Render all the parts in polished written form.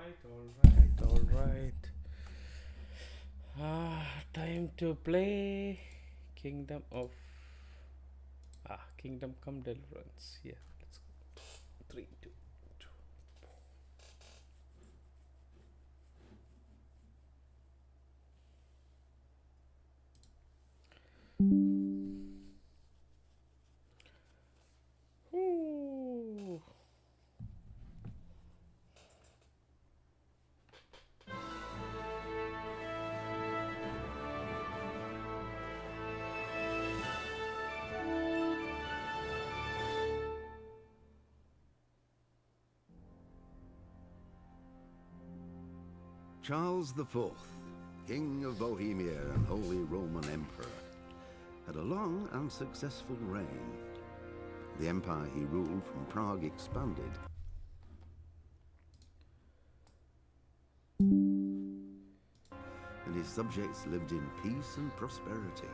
Alright. Time to play Kingdom of Kingdom Come Deliverance. Yeah, let's go. 3, 2, 2. Ooh. Charles IV, King of Bohemia and Holy Roman Emperor, had a long and successful reign. The empire he ruled from Prague expanded, and his subjects lived in peace and prosperity.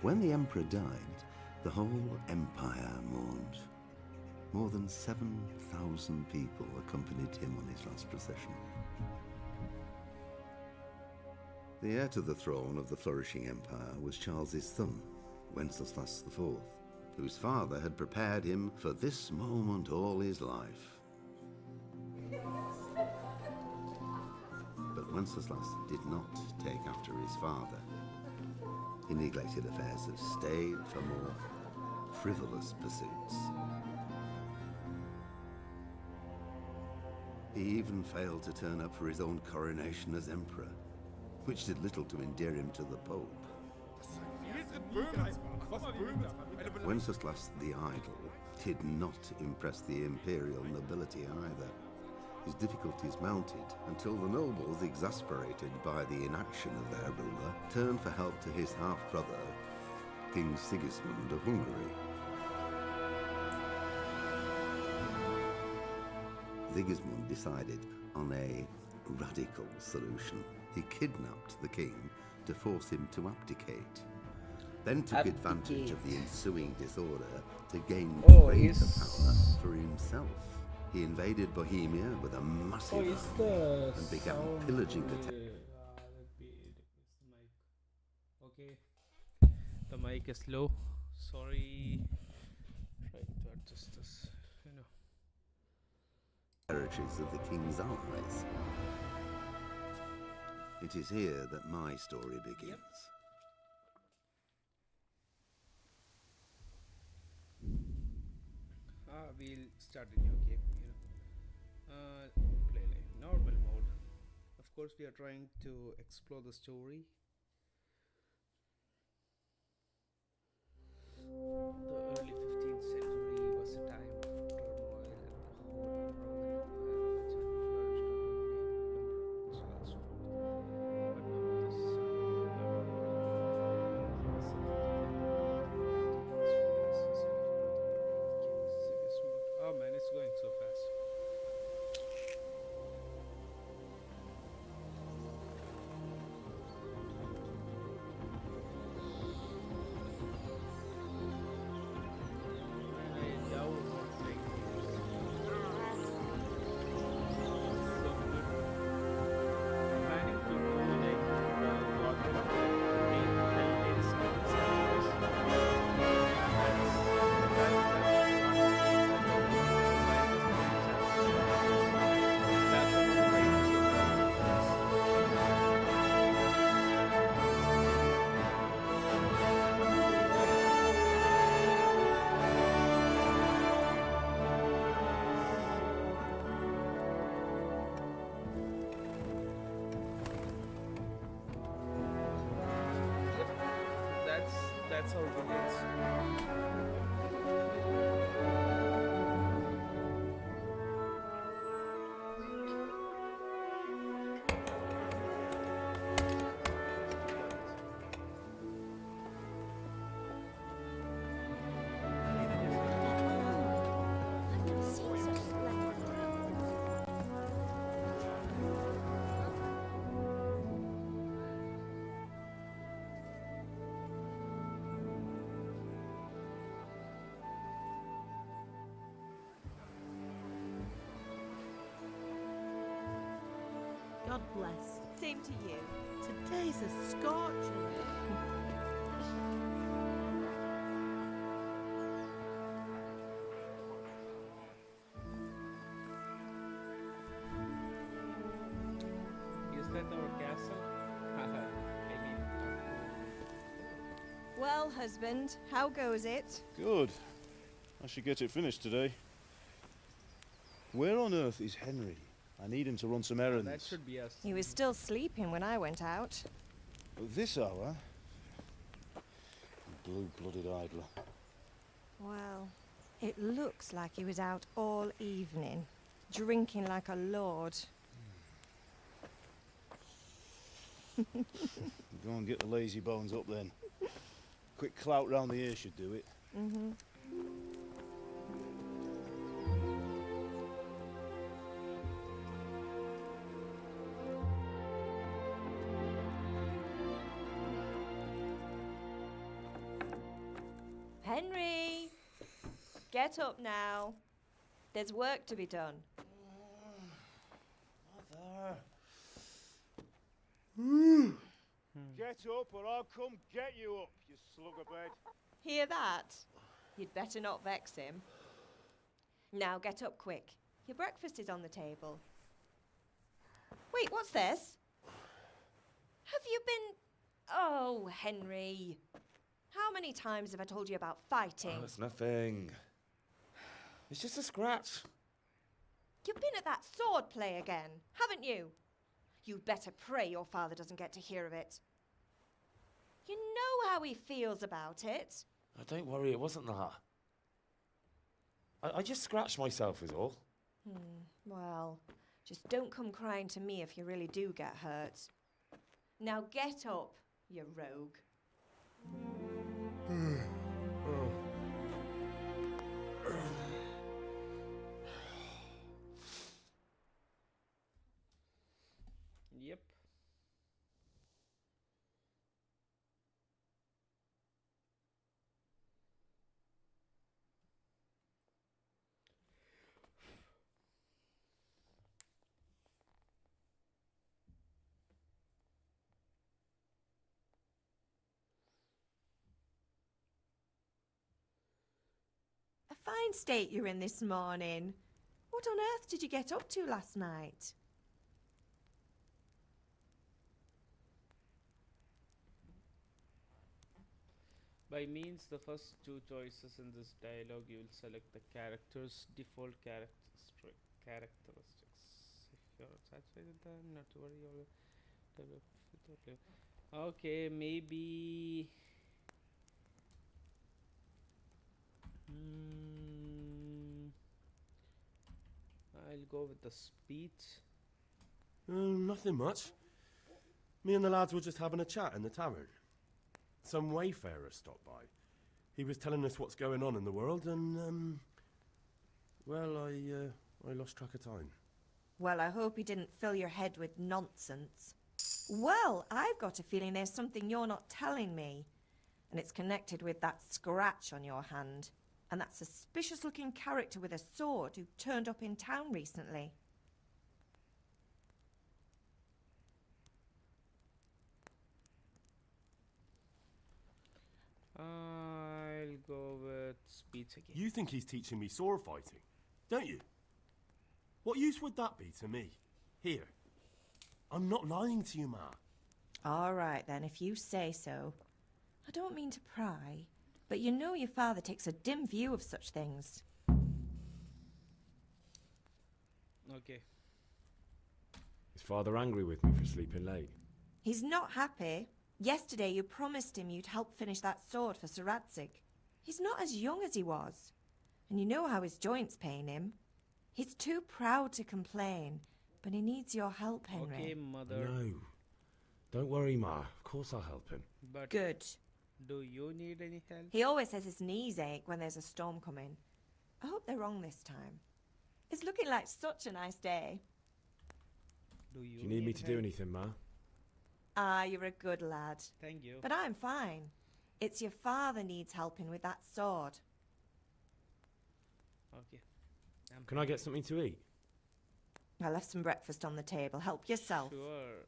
When the emperor died, the whole empire mourned. More than 7,000 people accompanied him on his last procession. The heir to the throne of the flourishing empire was Charles's son, Wenceslas IV, whose father had prepared him for this moment all his life. But Wenceslas did not take after his father. He neglected affairs of state for more frivolous pursuits. He even failed to turn up for his own coronation as emperor, which did little to endear him to the Pope. Wenceslas the Idle did not impress the imperial nobility either. His difficulties mounted until the nobles, exasperated by the inaction of their ruler, turned for help to his half-brother, King Sigismund of Hungary. Sigismund decided on a radical solution. He kidnapped the king to force him to abdicate, then took advantage of the ensuing disorder to gain greater power for himself. He invaded Bohemia with a massive army and began pillaging the town. Okay, the mic is low. Sorry. Trying to adjust this. Territories of the king's allies. It is here that my story begins. We'll start a new game. Play like normal mode. Of course, we are trying to explore the story. The early 15th century was a time of turmoil and the Holy Roman Empire, which had flourished under the Emperor Charles IV. But now this oh man, it's going so fast. That's how it begins. happened to you? Today's a scorcher. Is that our castle? Haha, I mean, Well, husband, how goes it? Good. I should get it finished today. Where on earth is Henry? I need him to run some errands. that should be us. He was still sleeping when I went out. At this hour? Blue-blooded idler. Well, it looks like he was out all evening, drinking like a lord. Go and get the lazy bones up then. Quick clout round the ear should do it. Mm-hmm. Henry! Get up now. There's work to be done. Mother. Get up or I'll come get you up, you slugabed. Hear that? You'd better not vex him. Now get up quick. Your breakfast is on the table. Wait, what's this? Have you been... Oh, Henry. How many times have I told you about fighting? Oh, it's nothing. It's just a scratch. You've been at that sword play again, haven't you? You'd better pray your father doesn't get to hear of it. You know how he feels about it. Oh, don't worry, it wasn't that. I just scratched myself is all. Well, just don't come crying to me if you really do get hurt. Now get up, you rogue. Yep. A fine state you're in this morning. What on earth did you get up to last night? By means the first two choices in this dialogue, you will select the character's default characteristics. If you're satisfied with that, not to worry. Okay, maybe. I'll go with the speech. Nothing much. Me and the lads were just having a chat in the tavern. Some wayfarer stopped by. He was telling us what's going on in the world and, well, I lost track of time. Well, I hope he didn't fill your head with nonsense. Well, I've got a feeling there's something you're not telling me. And it's connected with that scratch on your hand. And that suspicious-looking character with a sword who turned up in town recently. I'll go with speech again. You think he's teaching me sword fighting, don't you? What use would that be to me? Here. I'm not lying to you, Ma. All right, then, if you say so. I don't mean to pry, but you know your father takes a dim view of such things. Okay. Is father angry with me for sleeping late? He's not happy. Yesterday you promised him you'd help finish that sword for Sir Radzig. He's not as young as he was. And you know how his joints pain him. He's too proud to complain, but he needs your help, Henry. Okay, mother. No. Don't worry, Ma. Of course I'll help him. But Good. do you need any help? He always says his knees ache when there's a storm coming. I hope they're wrong this time. It's looking like such a nice day. Do Do you need me to do anything, Ma? Ah, you're a good lad. Thank you. But I'm fine. It's your father needs helping with that sword. Okay. Can I get something to eat? I left some breakfast on the table. Help yourself. Sure.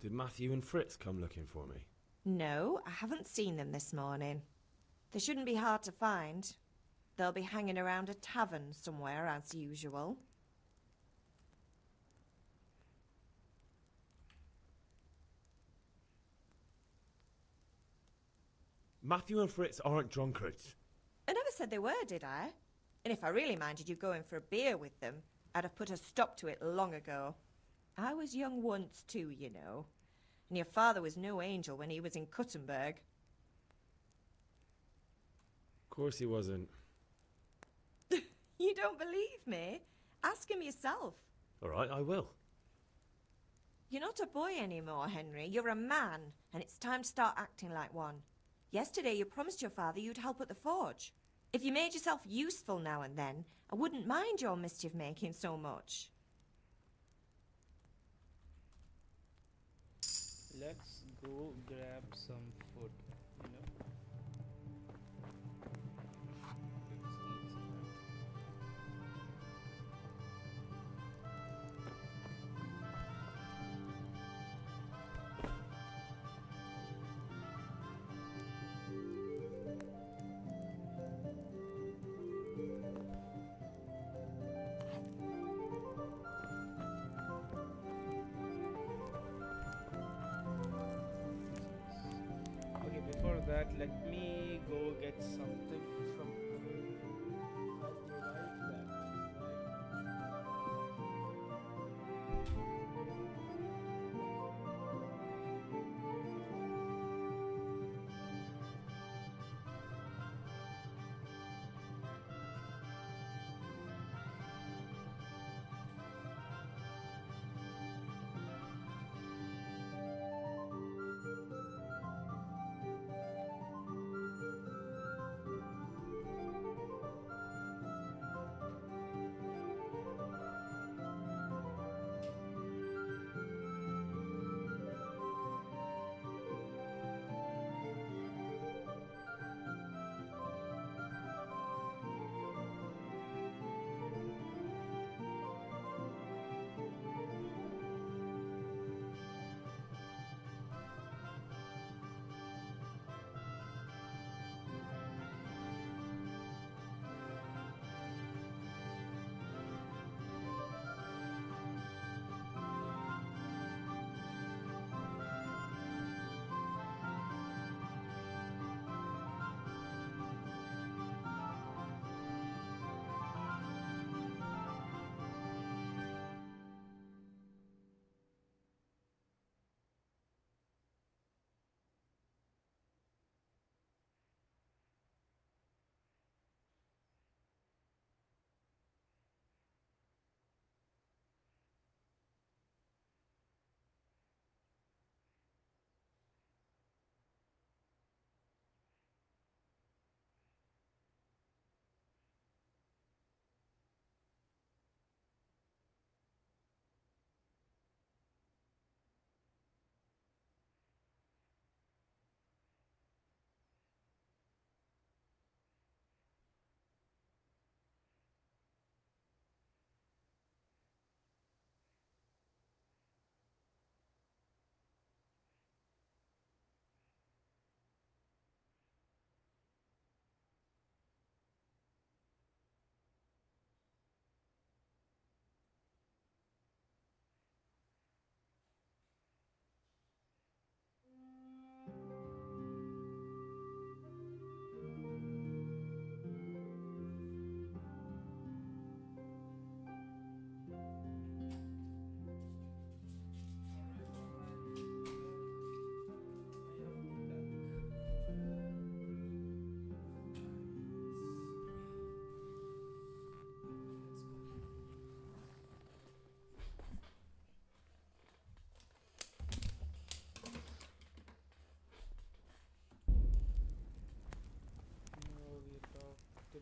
Did Matthew and Fritz come looking for me? No, I haven't seen them this morning. They shouldn't be hard to find. They'll be hanging around a tavern somewhere, as usual. Matthew and Fritz aren't drunkards. I never said they were, did I? And if I really minded you going for a beer with them, I'd have put a stop to it long ago. I was young once too, you know. And your father was no angel when he was in Cuttenberg. Of course he wasn't. You don't believe me? Ask him yourself. All right, I will. You're not a boy anymore, Henry. You're a man, and it's time to start acting like one. Yesterday you promised your father you'd help at the forge. If you made yourself useful now and then, I wouldn't mind your mischief-making so much. Let's go grab some food, you know. Okay, before that, let me go get something from.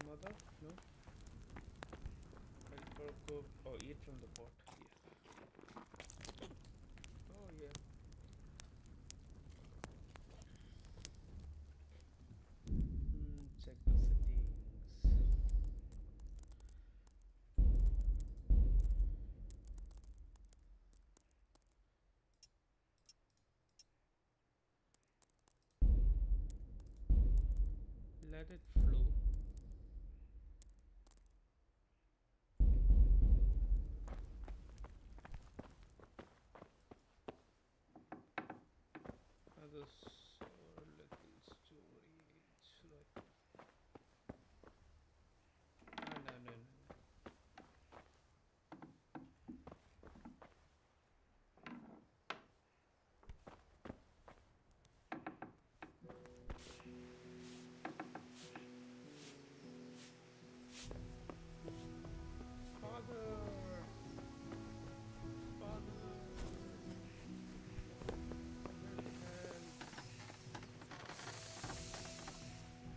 Mother? No? I'll cook or eat from the pot. Yeah. Oh yeah. Check the settings. let it flow. Other little storage, right? No.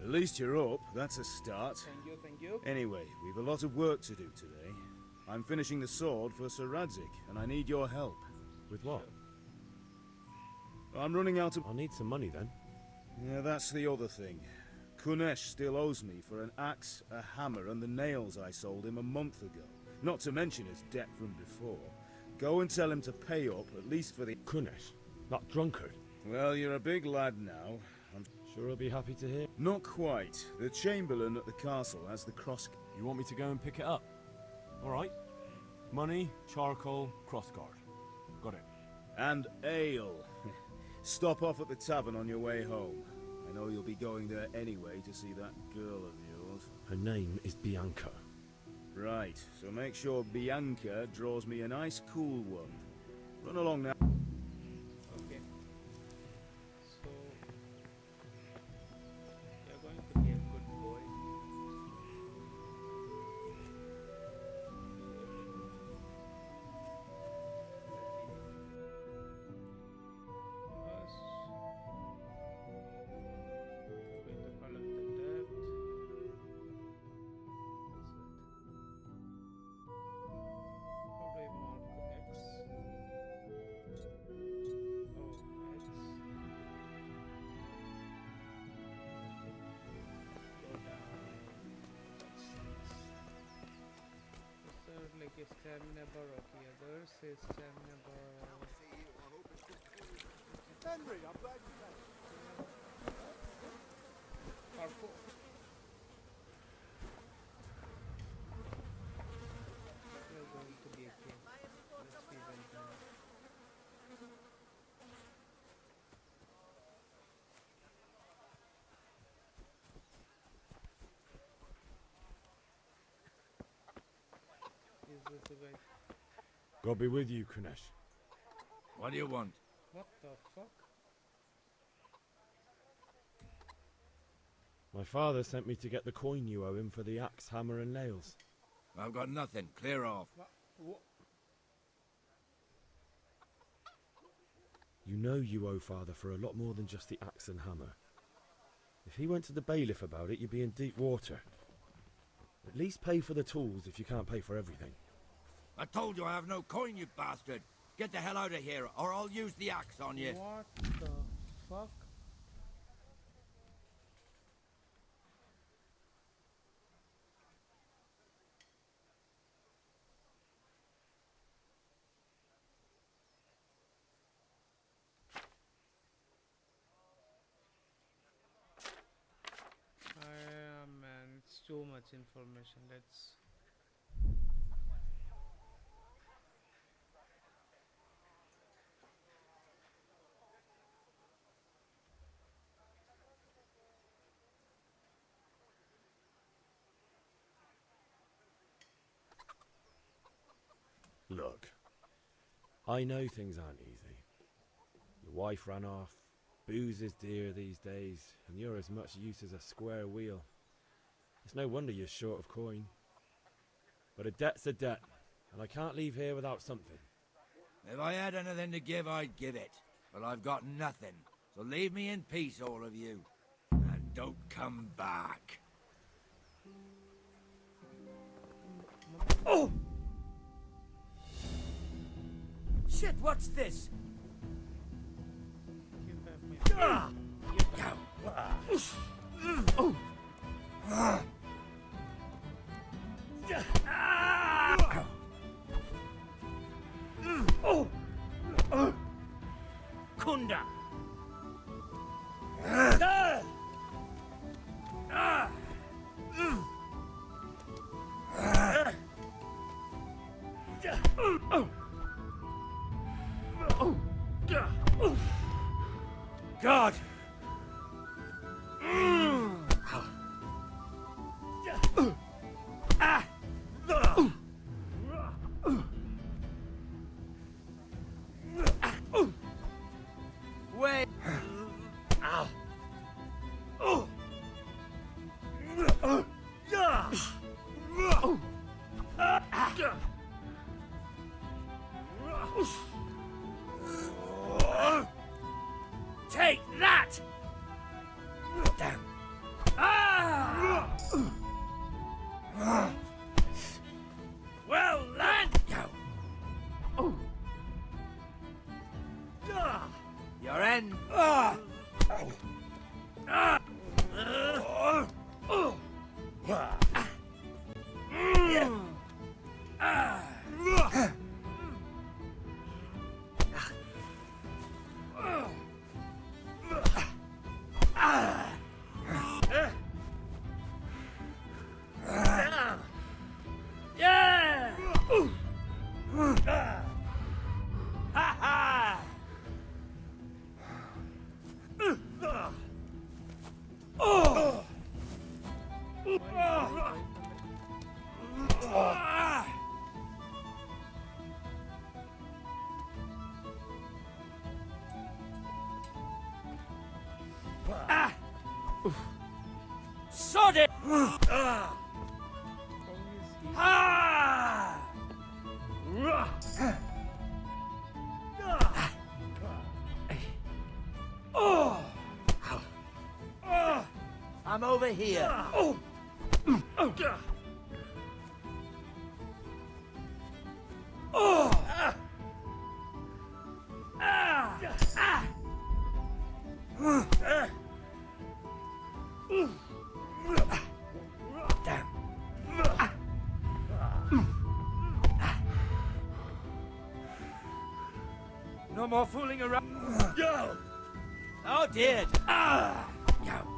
At least you're up. That's a start. Thank you. Anyway, we've a lot of work to do today. I'm finishing the sword for Sir Radzik, and I need your help. With what? I'm running out of... I'll need some money then. Yeah, that's the other thing. Kunesh still owes me for an axe, a hammer, and the nails I sold him a month ago. Not to mention his debt from before. Go and tell him to pay up, at least for the... Kunesh? That drunkard? Well, you're a big lad now. I'm Sure I'll be happy to hear. not quite. The Chamberlain at the castle has the cross... You want me to go and pick it up? Alright. Money, charcoal, crossguard. Got it. And ale. Stop off at the tavern on your way home. I know you'll be going there anyway to see that girl of yours. Her name is Bianca. Right, so make sure Bianca draws me a nice cool one. Run along now. Okay. So you're going to be a good boy. First, going to collect the debt. How do I mark X? Oh, X. Go down. Is there like a stamina bar? Okay, others say stamina bar. Henry, I'm glad you came. Parkour. We're going to be a king. Let's be well done. Is this the guy? God be with you, Kunesh. What do you want? What the fuck? My father sent me to get the coin you owe him for the axe, hammer and nails. I've got nothing. Clear off. You know you owe father for a lot more than just the axe and hammer. If he went to the bailiff about it, you'd be in deep water. At least pay for the tools if you can't pay for everything. I told you I have no coin, you bastard. Get the hell out of here, or I'll use the axe on you. What the fuck? Man, it's too much information. Let's. Look, I know things aren't easy. Your wife ran off, booze is dear these days, and you're as much use as a square wheel. It's no wonder you're short of coin. But a debt's a debt, and I can't leave here without something. If I had anything to give, I'd give it. But I've got nothing. So leave me in peace, all of you. And don't come back. Oh! Shit, what's this? Give back my. Ah! Oh! Ah! Oh! Kunda! Ah! Take that! Damn. Well, land you! Your end. Yeah! Ha ha! Sod it! Ha! I'm over here. Damn. No more fooling around. Yo! Oh, dear. Yo.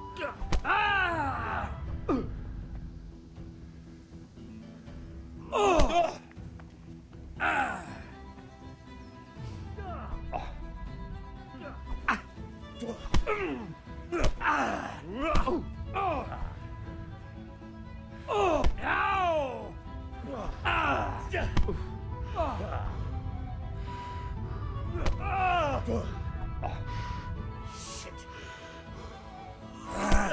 Shit. How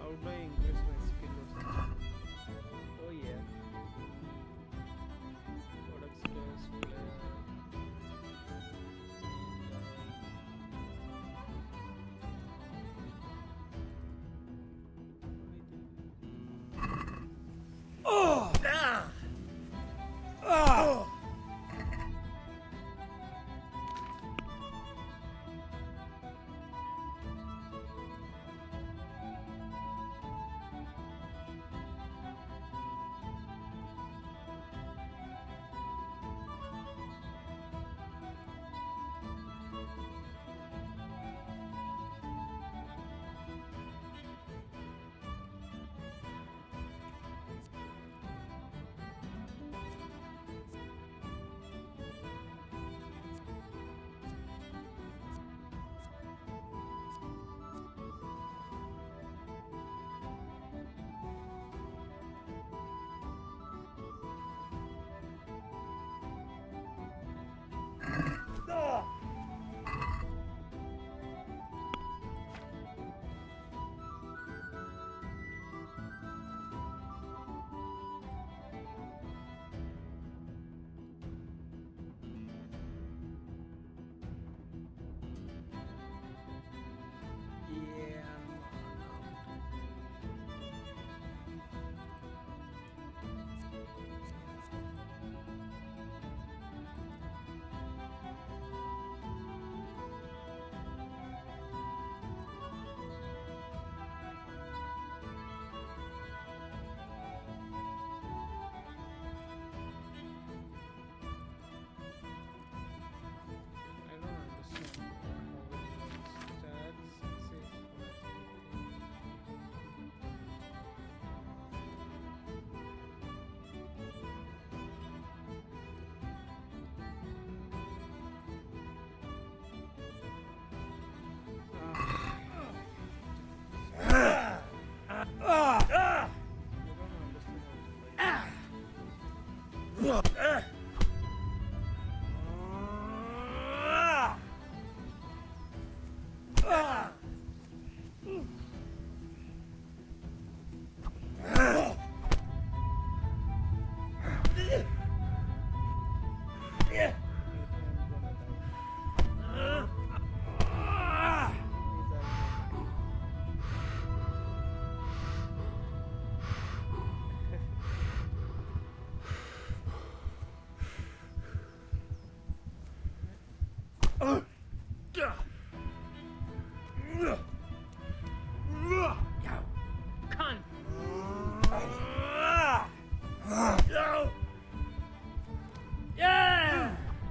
do I increase my skill or something? Oh yeah. Product skills, player.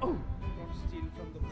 Don't steal from the poor.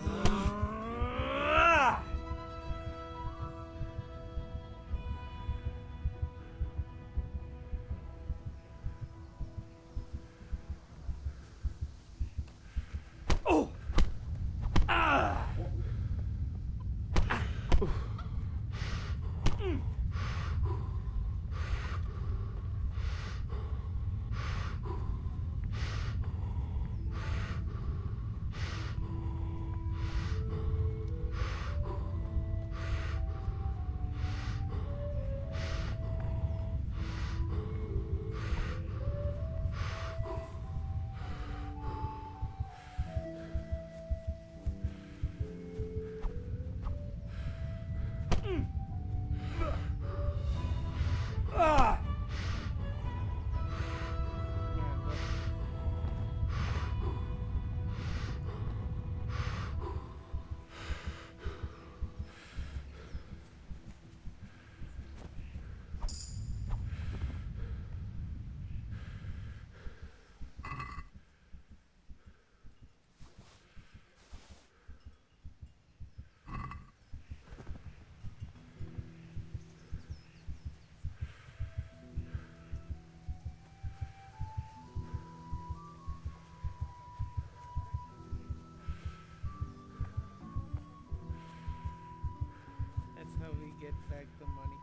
That's how we get back the money.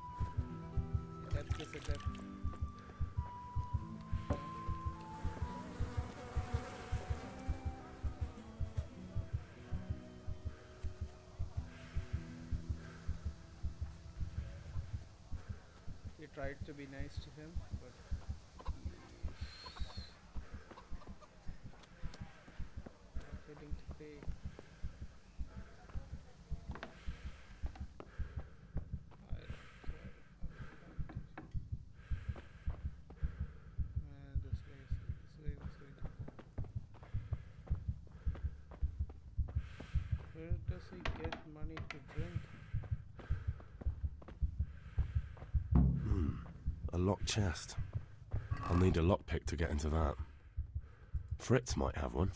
That's just a debt. We tried to be nice to him, but he's not willing to pay. I don't care. This way is going to go. Where does he get money to drink? A locked chest. I'll need a lockpick to get into that. Fritz might have one.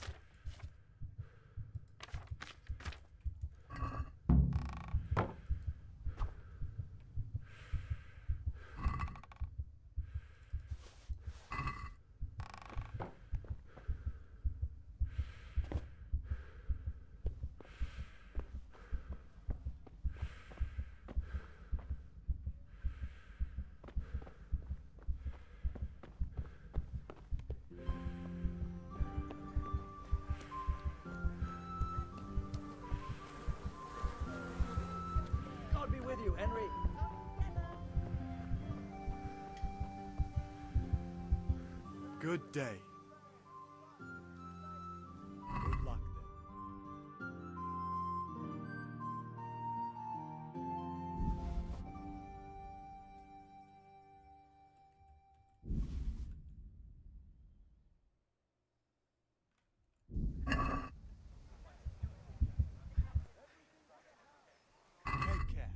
God be with you, Henry. Good day. Good luck then. Take care.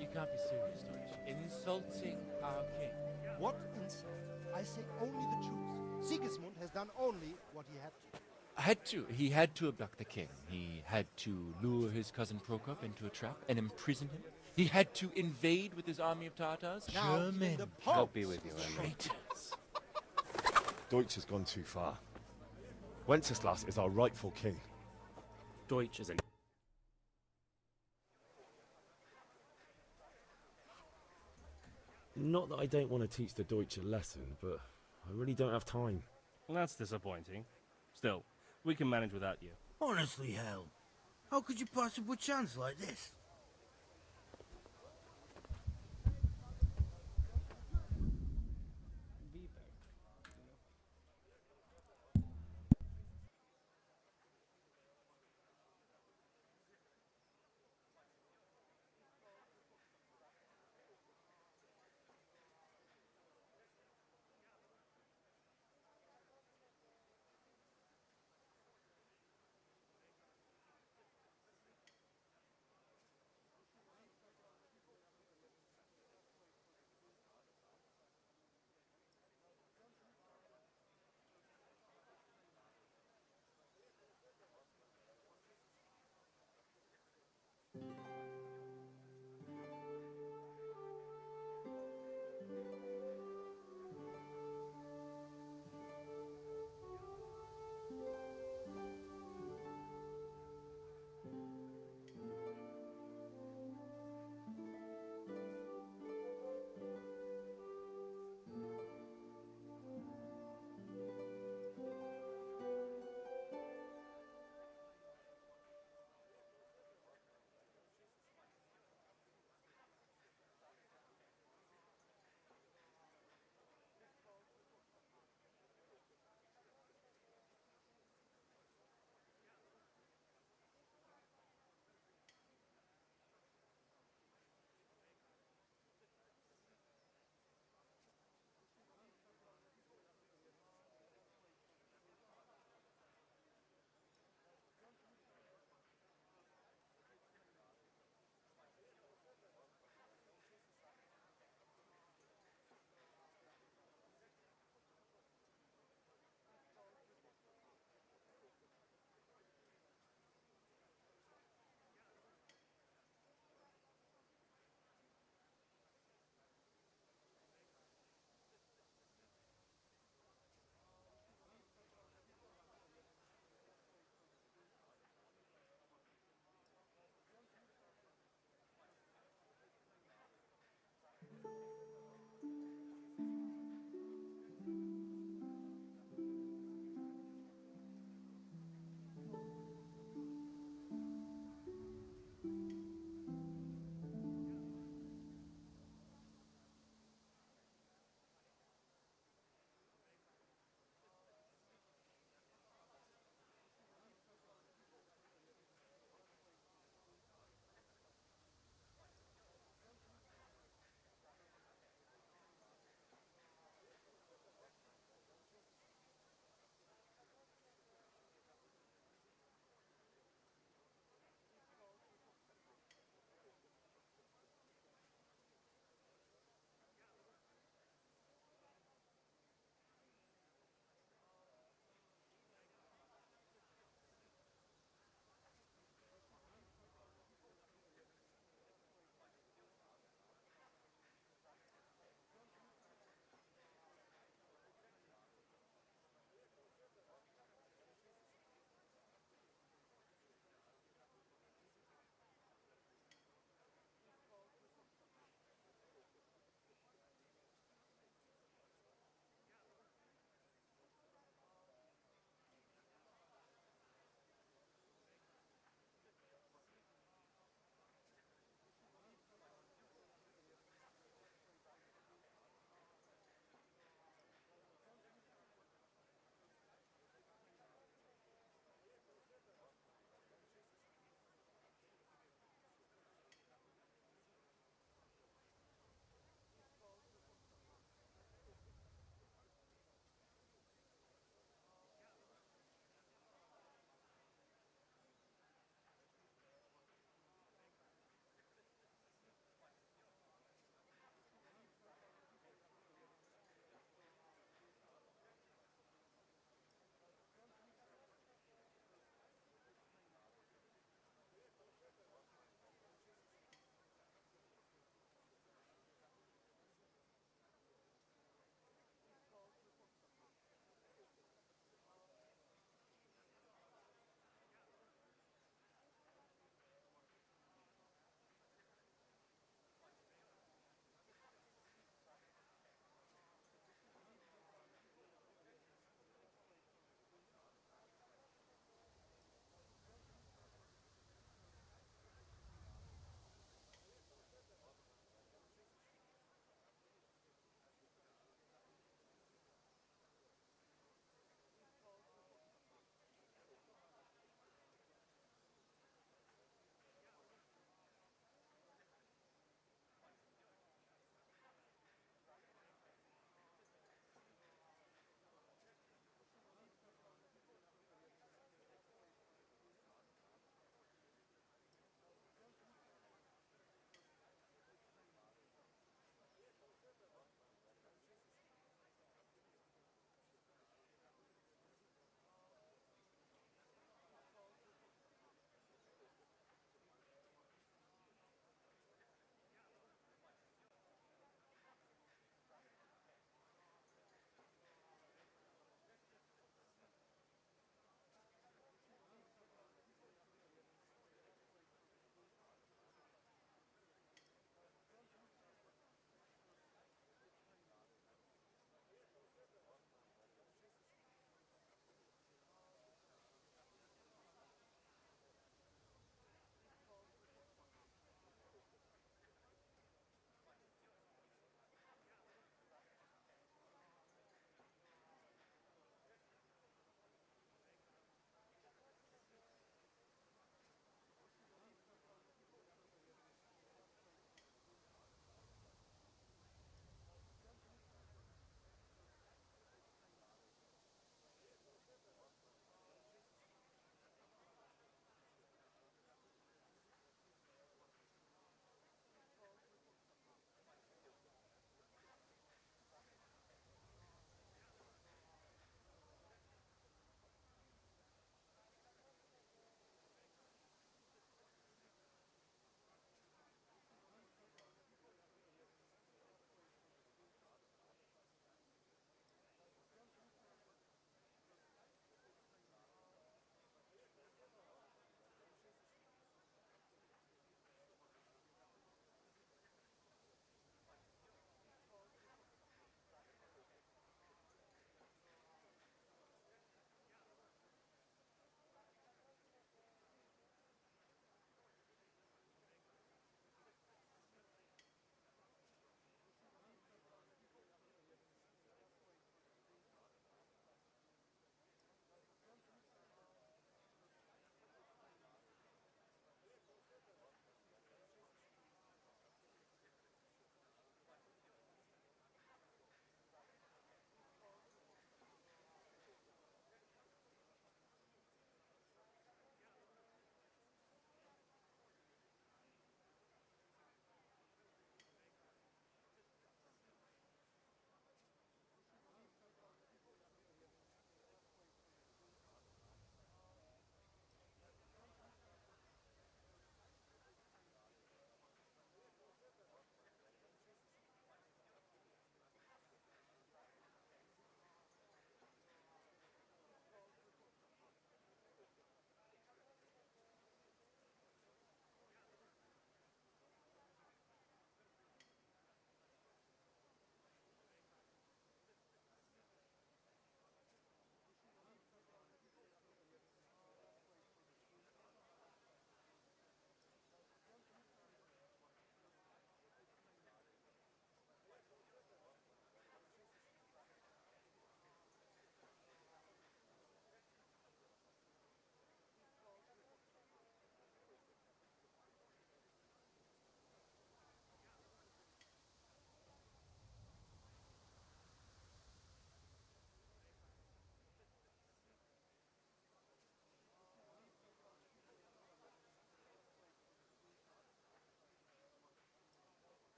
You can't be serious, George. Insulting our king. What insult? I I say only the truth. Sigismund has done only what he had to. Had to. He had to abduct the king. He had to lure his cousin Prokop into a trap and imprison him. He had to invade with his army of Tartars. Now even the Pope God be with you, Henry. Traitors. Deutsch has gone too far. Wenceslas is our rightful king. Deutsch is an... Not that I don't want to teach the Deutsch a lesson, but I really don't have time. That's disappointing. Still, we can manage without you. Honestly, hell. How could you pass up a chance like this? Be back.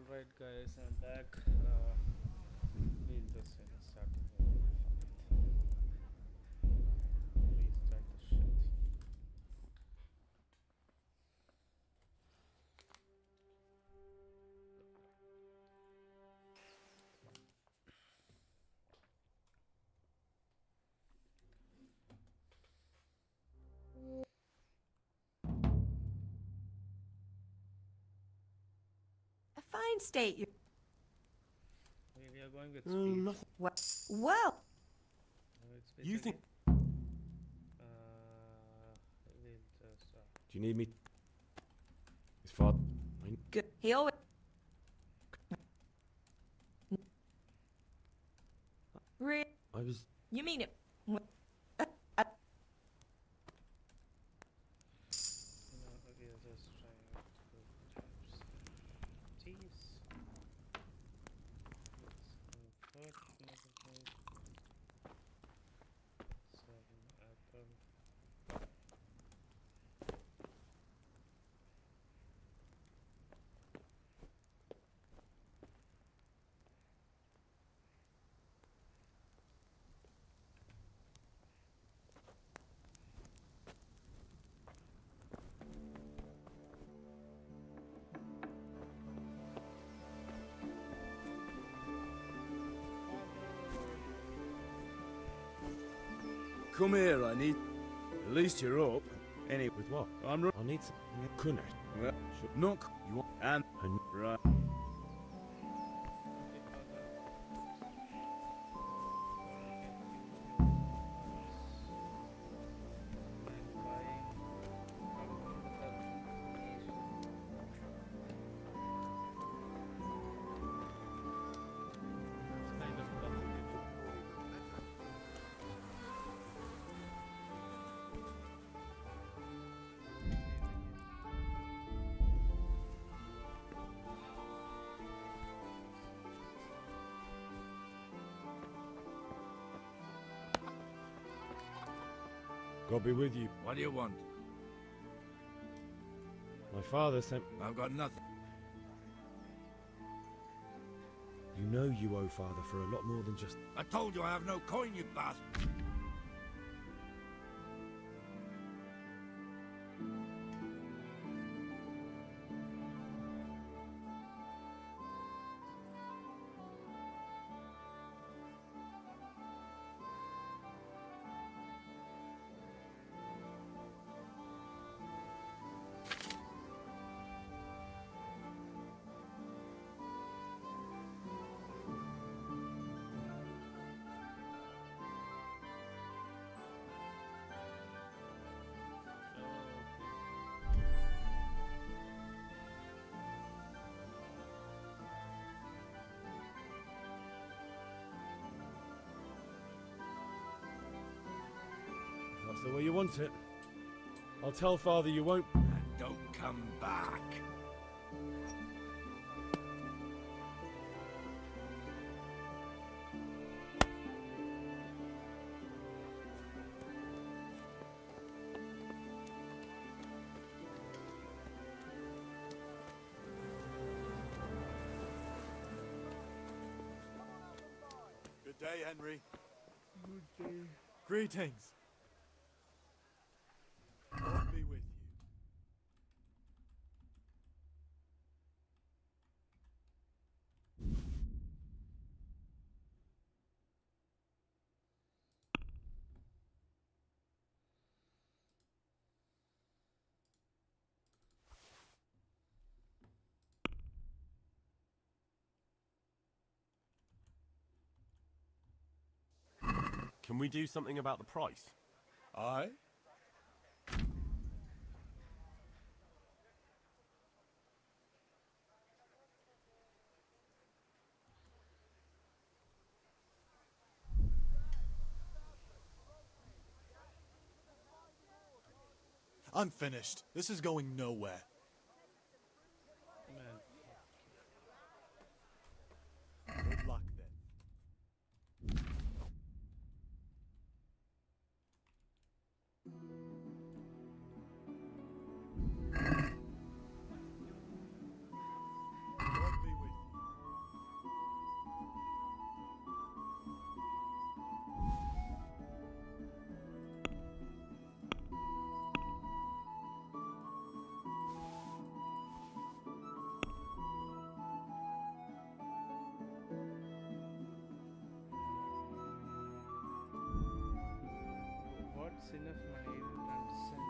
Alright guys, I'm back. We'll just start the game. Restart the shit. A fine state you. We are going with speed. Nothing. Well. It's You think? we'll just. Do you need me? His father. Good. He always. I was. You mean it? Okay, just trying to cheese. Apple. Come here, I need... At least you're up. Anyway, With what? I'm... I need some. Kunner. Well, no, you want... And... Right. God be with you. What do you want? My father sent. I've got nothing. You know you owe father for a lot more than just. I told you I have no coin, you bastard. If that's the way you want it. I'll tell father you won't. And don't come back. Good day, Henry. Good day. Greetings. God be with you. Can we do something about the price? Aye? I'm finished. This is going nowhere. Man. Good luck then. God be with you. That's enough money and sent.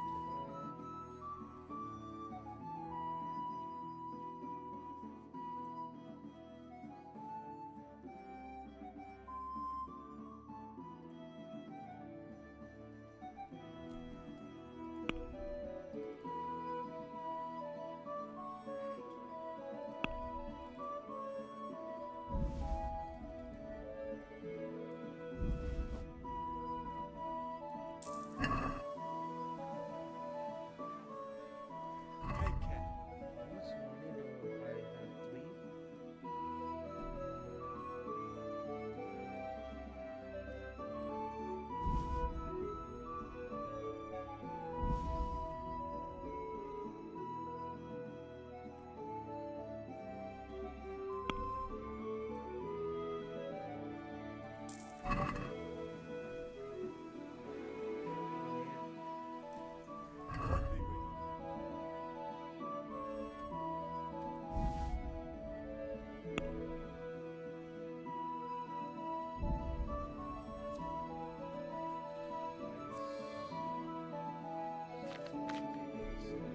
Take care. How much money do I have? 3? God be with you.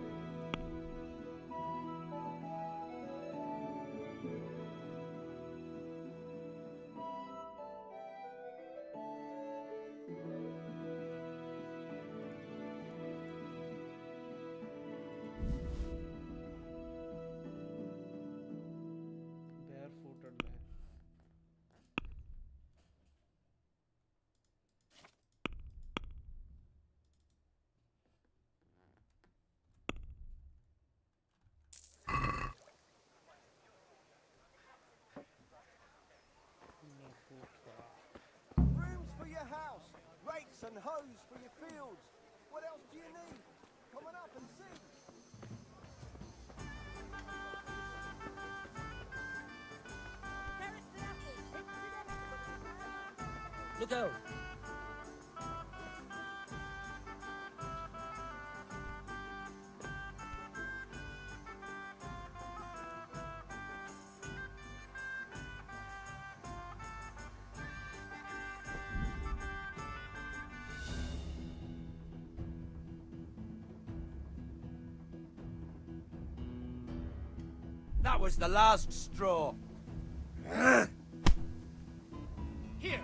Barefooted man. No food. Brooms for your house, rakes and hoes for your fields. What else do you need? Come on up and see. Look out! That was the last straw. Here.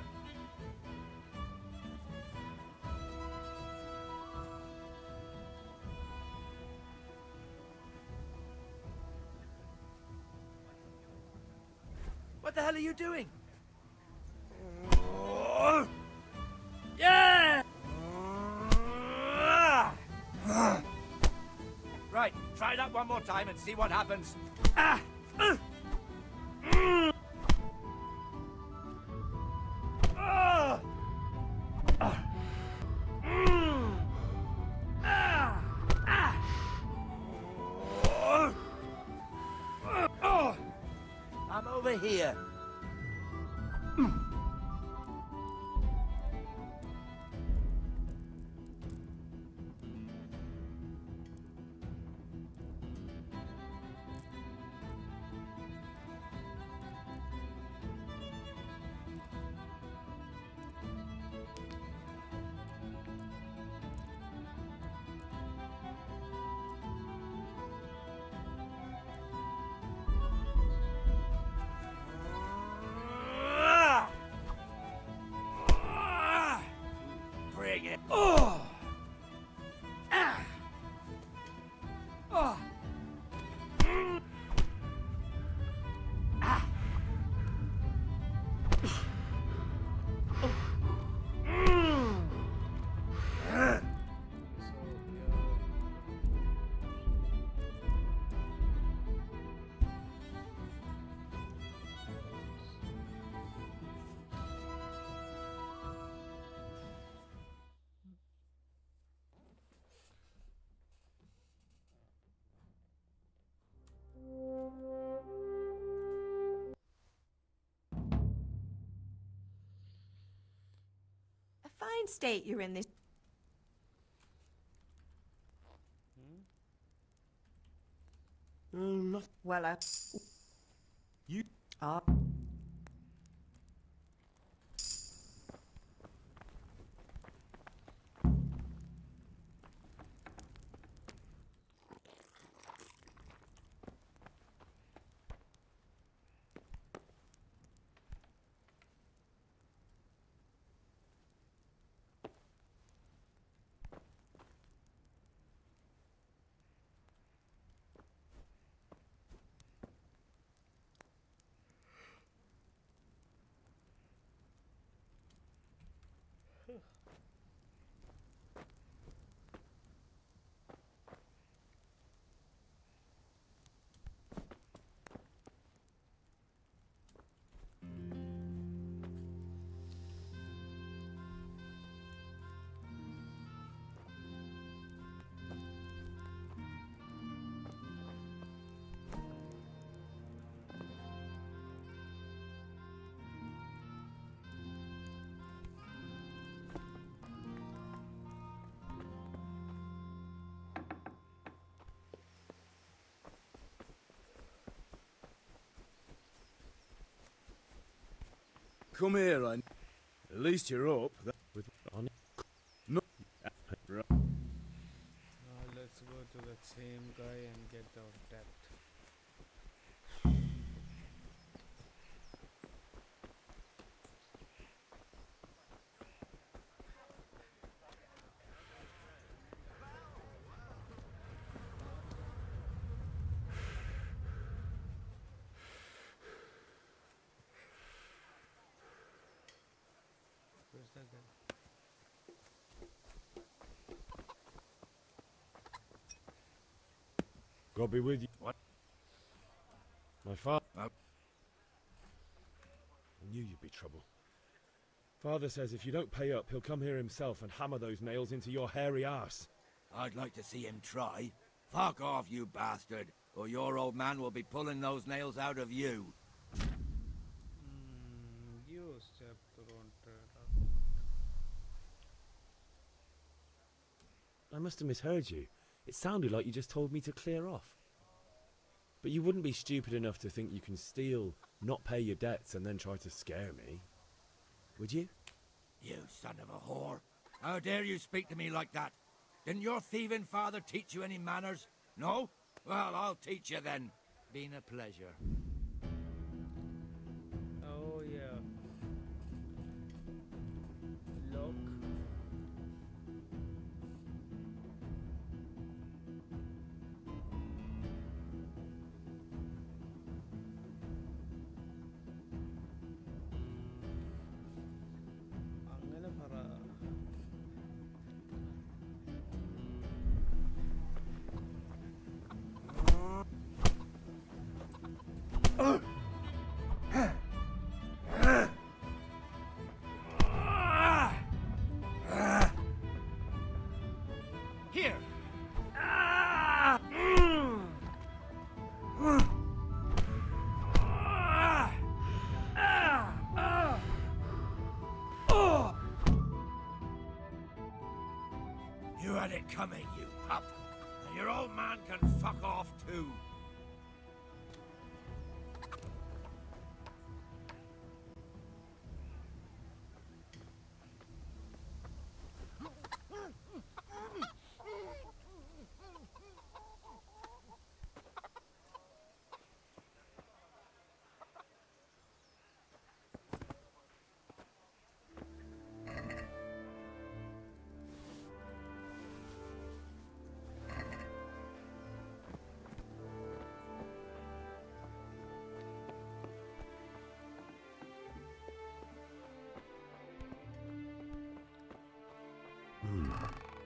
What the hell are you doing? Yeah! Right, try that one more time and see what happens. I'm over here. Bring it. Oh! Ah! Oh! Ah! A fine state you're in this. Not Well, you. Ah. Come here, at least you're up. With on No. Right. Let's go to that same guy and get our debt. Where's that guy? God be with you. What? My father. Oh. I knew you'd be trouble. Father says if you don't pay up, he'll come here himself and hammer those nails into your hairy arse. I'd like to see him try. Fuck off, you bastard, or your old man will be pulling those nails out of you. Just don't. I must have misheard you. It sounded like you just told me to clear off. But you wouldn't be stupid enough to think you can steal, not pay your debts, and then try to scare me. Would you? You son of a whore. How dare you speak to me like that? Didn't your thieving father teach you any manners? No? Well, I'll teach you then. Been a pleasure. Oh yeah. Look. അങ്ങനെ പറ. Here! You had it coming, you pup. And your old man can fuck off too.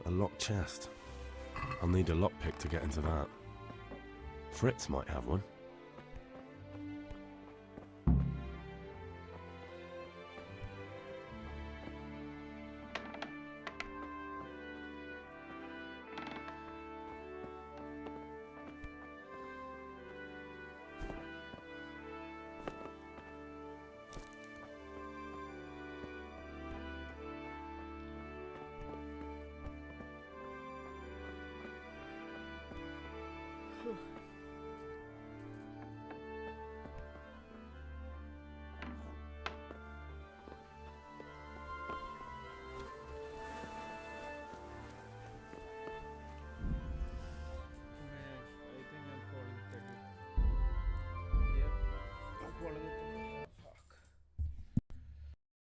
A locked chest. I'll need a lockpick to get into that. Fritz might have one. Man, I think I'm calling Teddy. Yep, I'm calling it